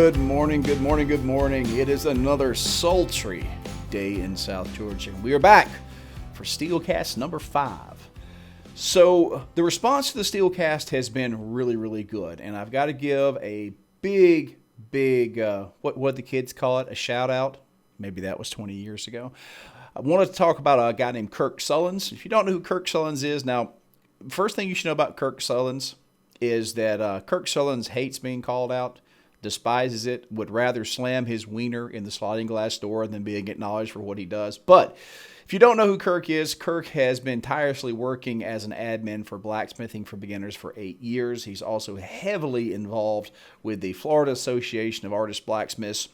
Good morning, good morning, good morning. It is another sultry day in South Georgia. We are back for SteelCast number 5. So the response to the SteelCast has been really, really good. And I've got to give a big, what the kids call it, a shout out. Maybe that was 20 years ago. I wanted to talk about a guy named Kirk Sullins. If you don't know who Kirk Sullins is, now, first thing you should know about Kirk Sullins is that Kirk Sullins hates being called out, despises it, would rather slam his wiener in the sliding glass door than being acknowledged for what he does. But if you don't know who Kirk is, Kirk has been tirelessly working as an admin for Blacksmithing for Beginners for 8 years. He's also heavily involved with the Florida Association of Artist Blacksmiths.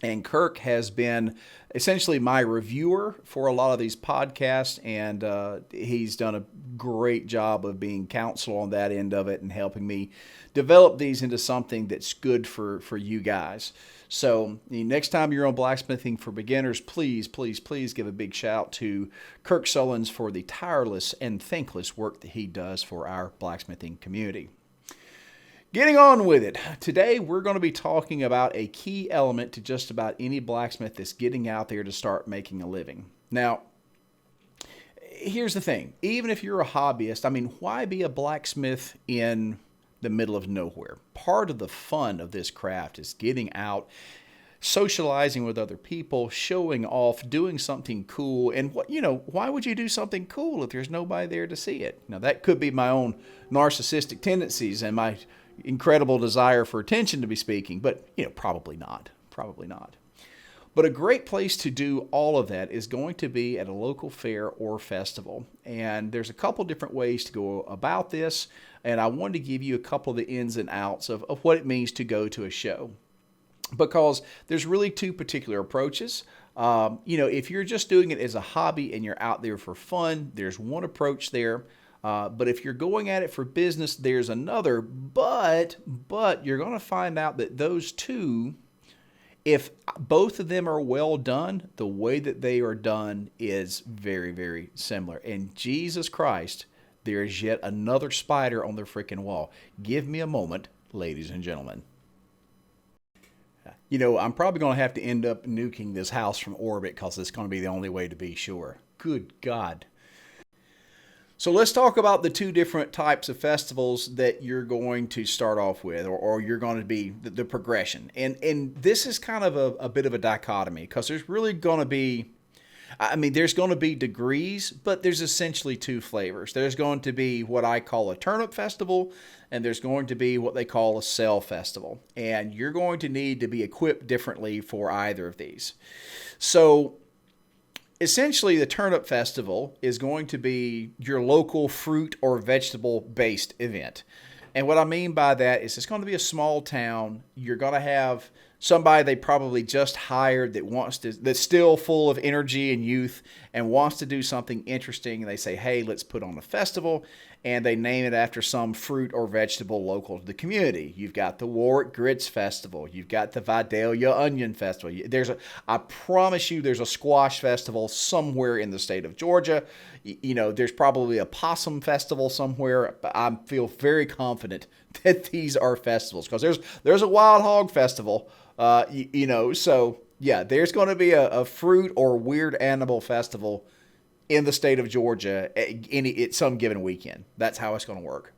And Kirk has been essentially my reviewer for a lot of these podcasts, and he's done a great job of being counsel on that end of it and helping me develop these into something that's good for you guys. So next time you're on Blacksmithing for Beginners, please give a big shout to Kirk Sullins for the tireless and thankless work that he does for our blacksmithing community. Getting on with it. Today, we're going to be talking about a key element to just about any blacksmith that's getting out there to start making a living. Now, here's the thing. Even if you're a hobbyist, why be a blacksmith in the middle of nowhere? Part of the fun of this craft is getting out, socializing with other people, showing off, doing something cool. And why would you do something cool if there's nobody there to see it? Now, that could be my own narcissistic tendencies and my incredible desire for attention to be speaking, but probably not. But a great place to do all of that is going to be at a local fair or festival. And there's a couple different ways to go about this, and I wanted to give you a couple of the ins and outs of what it means to go to a show. Because there's really two particular approaches. If you're just doing it as a hobby and you're out there for fun, there's one approach there. But if you're going at it for business, there's another. But you're going to find out that those two, if both of them are well done, the way that they are done is very, very similar. And Jesus Christ, there is yet another spider on the freaking wall. Give me a moment, ladies and gentlemen. I'm probably going to have to end up nuking this house from orbit because it's going to be the only way to be sure. Good God. So let's talk about the two different types of festivals that you're going to start off with, or you're going to be the progression. And this is kind of a bit of a dichotomy because there's really going to be, there's going to be degrees, but there's essentially two flavors. There's going to be what I call a Turnup Festival, and there's going to be what they call a Sell Festival. And you're going to need to be equipped differently for either of these. So essentially, the Turnup Festival is going to be your local fruit or vegetable-based event. And what I mean by that is it's going to be a small town. You're going to have somebody they probably just hired that's still full of energy and youth and wants to do something interesting. And they say, hey, let's put on a festival. And they name it after some fruit or vegetable local to the community. You've got the Warwick Grits Festival. You've got the Vidalia Onion Festival. I promise you there's a squash festival somewhere in the state of Georgia. There's probably a possum festival somewhere. But I feel very confident that these are festivals because there's a wild hog festival. So yeah, there's going to be a fruit or weird animal festival in the state of Georgia at some given weekend. That's how it's going to work.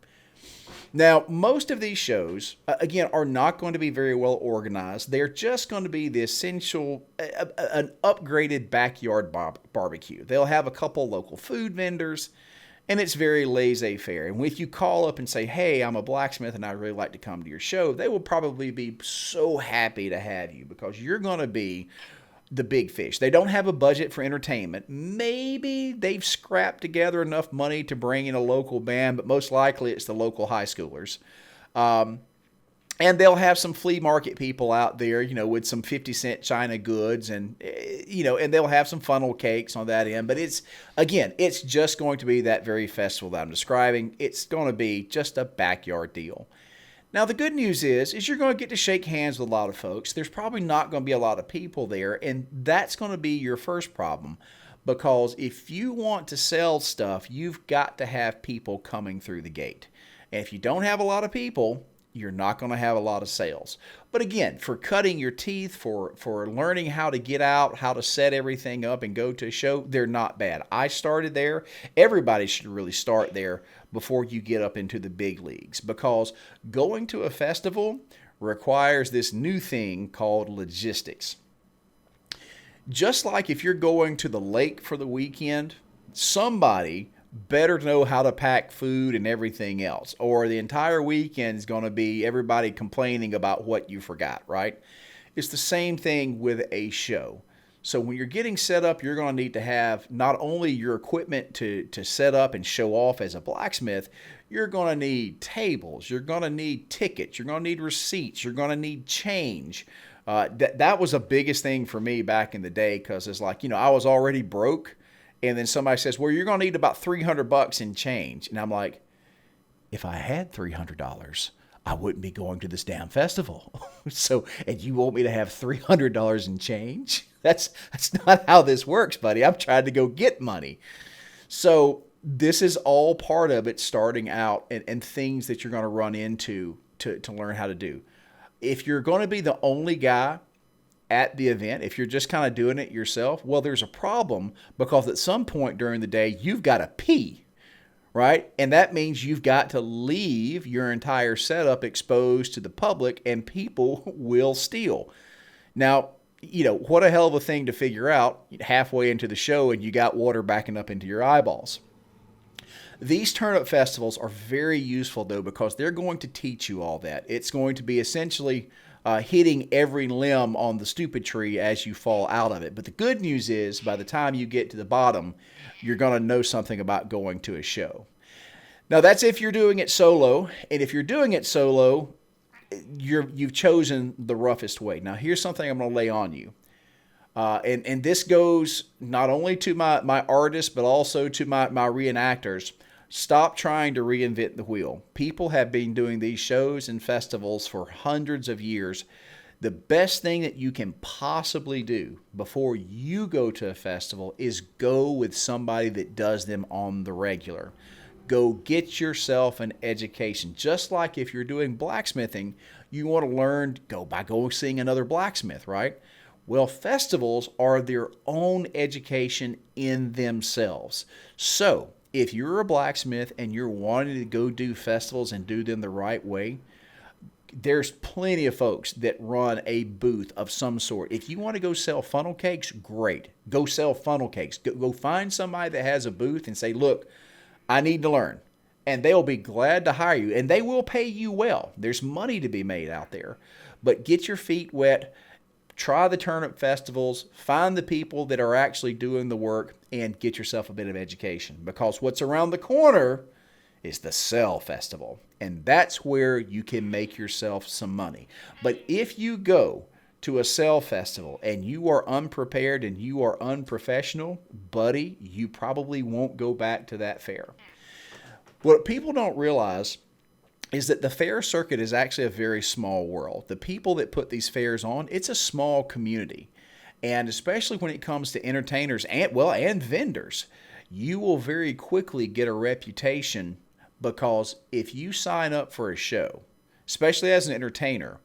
Now, most of these shows, again, are not going to be very well organized. They're just going to be the essential, an upgraded backyard barbecue. They'll have a couple local food vendors, and it's very laissez-faire. And if you call up and say, hey, I'm a blacksmith and I'd really like to come to your show, they will probably be so happy to have you because you're going to be the big fish. They don't have a budget for entertainment. Maybe they've scrapped together enough money to bring in a local band, but most likely it's the local high schoolers. And they'll have some flea market people out there, with some 50-cent China goods and they'll have some funnel cakes on that end. But it's just going to be that very festival that I'm describing. It's going to be just a backyard deal. Now, the good news is you're going to get to shake hands with a lot of folks. There's probably not going to be a lot of people there, and that's going to be your first problem because if you want to sell stuff, you've got to have people coming through the gate. And if you don't have a lot of people, you're not going to have a lot of sales. But again, for cutting your teeth, for learning how to get out, how to set everything up and go to a show, they're not bad. I started there. Everybody should really start there before you get up into the big leagues, because going to a festival requires this new thing called logistics. Just like if you're going to the lake for the weekend, somebody better know how to pack food and everything else, or the entire weekend is going to be everybody complaining about what you forgot, right? It's the same thing with a show. So when you're getting set up, you're going to need to have not only your equipment to set up and show off as a blacksmith, you're going to need tables, you're going to need tickets, you're going to need receipts, you're going to need change. That was the biggest thing for me back in the day, because it's like, I was already broke. And then somebody says, well, you're going to need about $300 in change. And I'm like, if I had $300, I wouldn't be going to this damn festival. And you want me to have $300 in change? That's not how this works, buddy. I'm trying to go get money. So this is all part of it, starting out, and things that you're going to run into to learn how to do. If you're going to be the only guy at the event, if you're just kind of doing it yourself, well, there's a problem, because at some point during the day, you've got to pee, right? And that means you've got to leave your entire setup exposed to the public, and people will steal. Now, what a hell of a thing to figure out halfway into the show and you got water backing up into your eyeballs. These Turnup Festivals are very useful, though, because they're going to teach you all that. It's going to be essentially hitting every limb on the stupid tree as you fall out of it. But the good news is, by the time you get to the bottom, you're going to know something about going to a show. Now, that's if you're doing it solo. And if you're doing it solo, you've chosen the roughest way. Now, here's something I'm going to lay on you. And this goes not only to my artists, but also to my reenactors. Stop trying to reinvent the wheel. People have been doing these shows and festivals for hundreds of years. The best thing that you can possibly do before you go to a festival is go with somebody that does them on the regular. Go get yourself an education. Just like if you're doing blacksmithing, you want to learn, go seeing another blacksmith, right? Well, festivals are their own education in themselves. So, if you're a blacksmith and you're wanting to go do festivals and do them the right way, there's plenty of folks that run a booth of some sort. If you want to go sell funnel cakes, great. Go sell funnel cakes. Go find somebody that has a booth and say, look, I need to learn. And they'll be glad to hire you. And they will pay you well. There's money to be made out there. But get your feet wet. Try the Turnup Festivals, find the people that are actually doing the work, and get yourself a bit of education. Because what's around the corner is the Sell Festival. And that's where you can make yourself some money. But if you go to a Sell Festival and you are unprepared and you are unprofessional, buddy, you probably won't go back to that fair. What people don't realize is that the fair circuit is actually a very small world. The people that put these fairs on, it's a small community. And especially when it comes to entertainers and vendors, you will very quickly get a reputation, because if you sign up for a show, especially as an entertainer,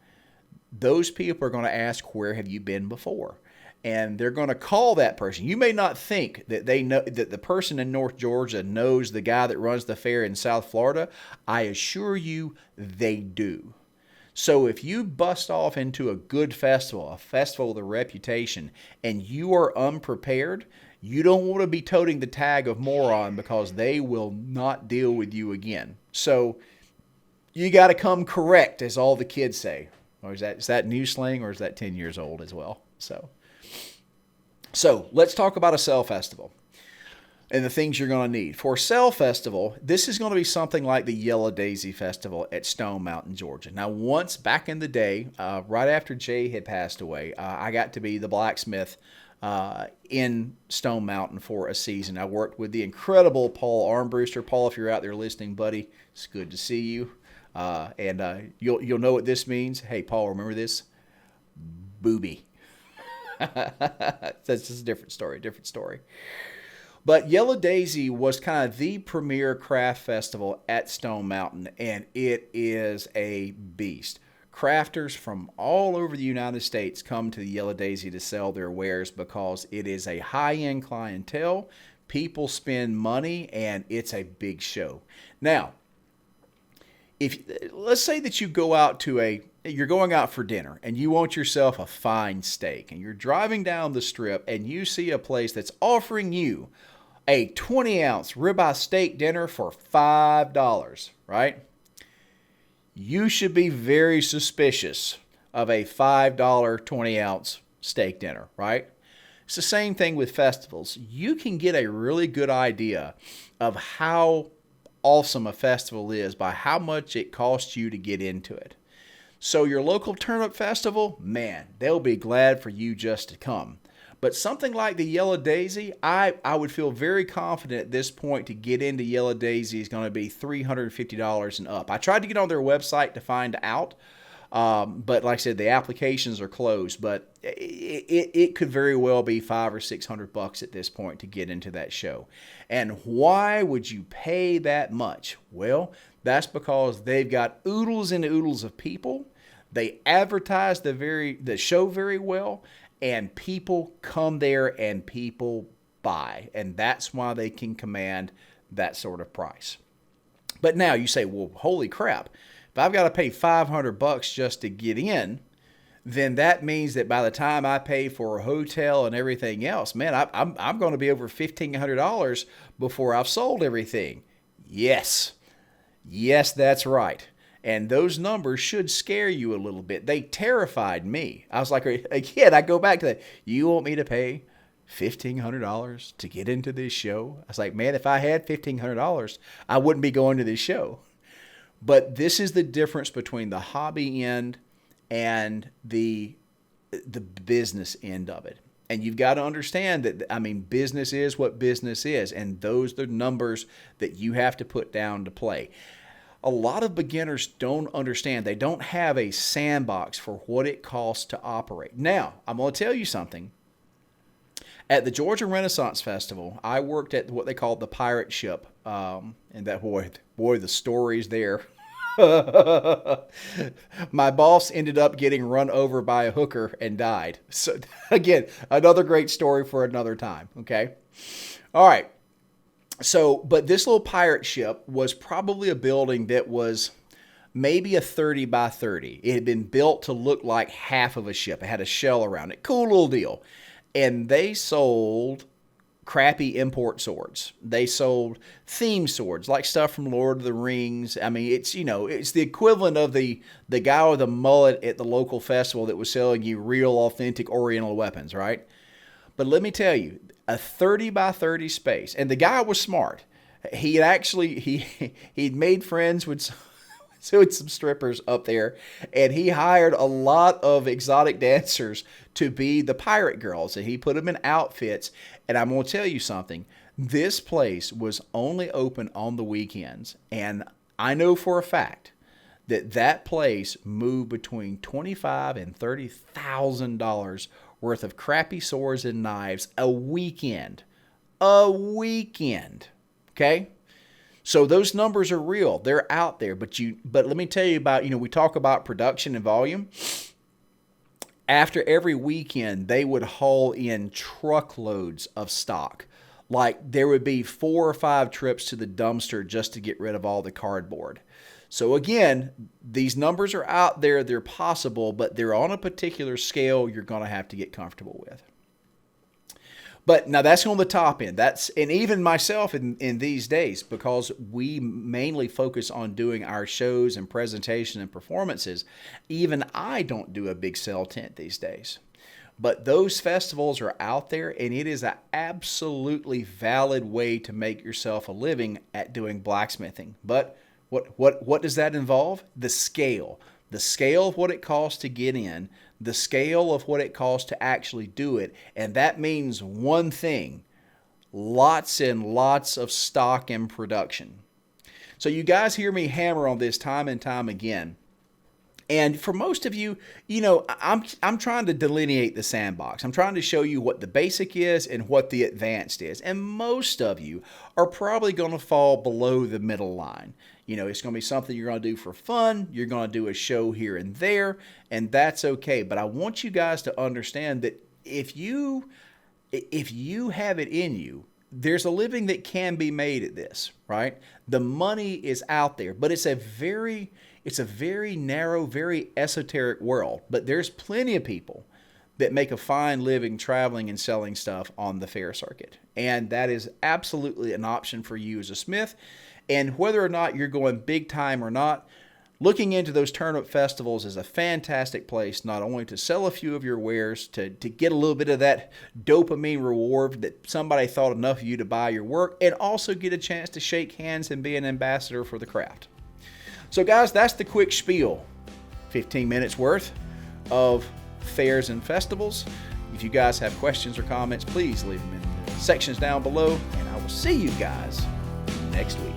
those people are going to ask, where have you been before? And they're going to call that person. You may not think that they know that the person in North Georgia knows the guy that runs the fair in South Florida. I assure you they do. So if you bust off into a good festival, a festival with a reputation, and you are unprepared, you don't want to be toting the tag of moron, because they will not deal with you again. So you got to come correct, as all the kids say. Or is that new slang, or is that 10 years old as well? So let's talk about a Sell Festival and the things you're going to need. For a Sell Festival, this is going to be something like the Yellow Daisy Festival at Stone Mountain, Georgia. Now, once back in the day, right after Jay had passed away, I got to be the blacksmith in Stone Mountain for a season. I worked with the incredible Paul Armbruster. Paul, if you're out there listening, buddy, it's good to see you. And you'll know what this means. Hey, Paul, remember this? Booby. That's just a different story. But Yellow Daisy was kind of the premier craft festival at Stone Mountain, and it is a beast. Crafters from all over the United States come to the Yellow Daisy to sell their wares because it is a high-end clientele. People spend money, and it's a big show. Now, if let's say that you're going out for dinner and you want yourself a fine steak, and you're driving down the strip and you see a place that's offering you a 20-ounce ribeye steak dinner for $5, right? You should be very suspicious of a $5 20-ounce steak dinner, right? It's the same thing with festivals. You can get a really good idea of how awesome a festival is by how much it costs you to get into it. So your local Turnup Festival, man, they'll be glad for you just to come. But something like the Yellow Daisy, I would feel very confident at this point to get into Yellow Daisy is going to be $350 and up. I tried to get on their website to find out, but like I said, the applications are closed. But it could very well be $500 or $600 at this point to get into that show. And why would you pay that much? Well, that's because they've got oodles and oodles of people. They advertise the show very well, and people come there and people buy. And that's why they can command that sort of price. But now you say, well, holy crap. If I've got to pay $500 just to get in, then that means that by the time I pay for a hotel and everything else, man, I'm going to be over $1,500 before I've sold everything. Yes, that's right. And those numbers should scare you a little bit. They terrified me. I was like, again, I go back to that. You want me to pay $1,500 to get into this show? I was like, man, if I had $1,500, I wouldn't be going to this show. But this is the difference between the hobby end and the business end of it. And you've got to understand that, business is what business is. And those are the numbers that you have to put down to play. A lot of beginners don't understand. They don't have a sandbox for what it costs to operate. Now, I'm going to tell you something. At the Georgia Renaissance Festival, I worked at what they called the pirate ship. And that, boy, the stories there. My boss ended up getting run over by a hooker and died. So, again, another great story for another time, okay? All right. So, but this little pirate ship was probably a building that was maybe a 30 by 30. It had been built to look like half of a ship. It had a shell around it. Cool little deal. And they sold crappy import swords. They sold theme swords, like stuff from Lord of the Rings. It's the equivalent of the guy with the mullet at the local festival that was selling you real, authentic Oriental weapons, right? But let me tell you, a 30 by 30 space, and the guy was smart. He had actually he'd made friends with some strippers up there, and he hired a lot of exotic dancers to be the pirate girls, and he put them in outfits. And I'm going to tell you something. This place was only open on the weekends, and I know for a fact that place moved between $25,000 and $30,000 worth of crappy swords and knives a weekend. Okay? So those numbers are real. They're out there. But let me tell you about, we talk about production and volume. After every weekend, they would haul in truckloads of stock. Like there would be 4 or 5 trips to the dumpster just to get rid of all the cardboard. So again, these numbers are out there. They're possible, but they're on a particular scale you're going to have to get comfortable with. But now that's on the top end. And even myself in these days, because we mainly focus on doing our shows and presentation and performances, even I don't do a big sell tent these days. But those festivals are out there, and it is an absolutely valid way to make yourself a living at doing blacksmithing. But what does that involve? The scale. The scale of what it costs to get in, the scale of what it costs to actually do it, and that means one thing: lots and lots of stock and production. So you guys hear me hammer on this time and time again. And for most of you, I'm trying to delineate the sandbox. I'm trying to show you what the basic is and what the advanced is. And most of you are probably going to fall below the middle line. It's going to be something you're going to do for fun. You're going to do a show here and there, and that's okay. But I want you guys to understand that if you have it in you, there's a living that can be made at this, right? The money is out there, but it's a very narrow, very esoteric world. But there's plenty of people that make a fine living traveling and selling stuff on the fair circuit. And that is absolutely an option for you as a smith. And whether or not you're going big time or not, looking into those Turnup Festivals is a fantastic place, not only to sell a few of your wares, to get a little bit of that dopamine reward that somebody thought enough of you to buy your work, and also get a chance to shake hands and be an ambassador for the craft. So guys, that's the quick spiel. 15 minutes worth of fairs and festivals. If you guys have questions or comments, please leave them in the sections down below, and I will see you guys next week.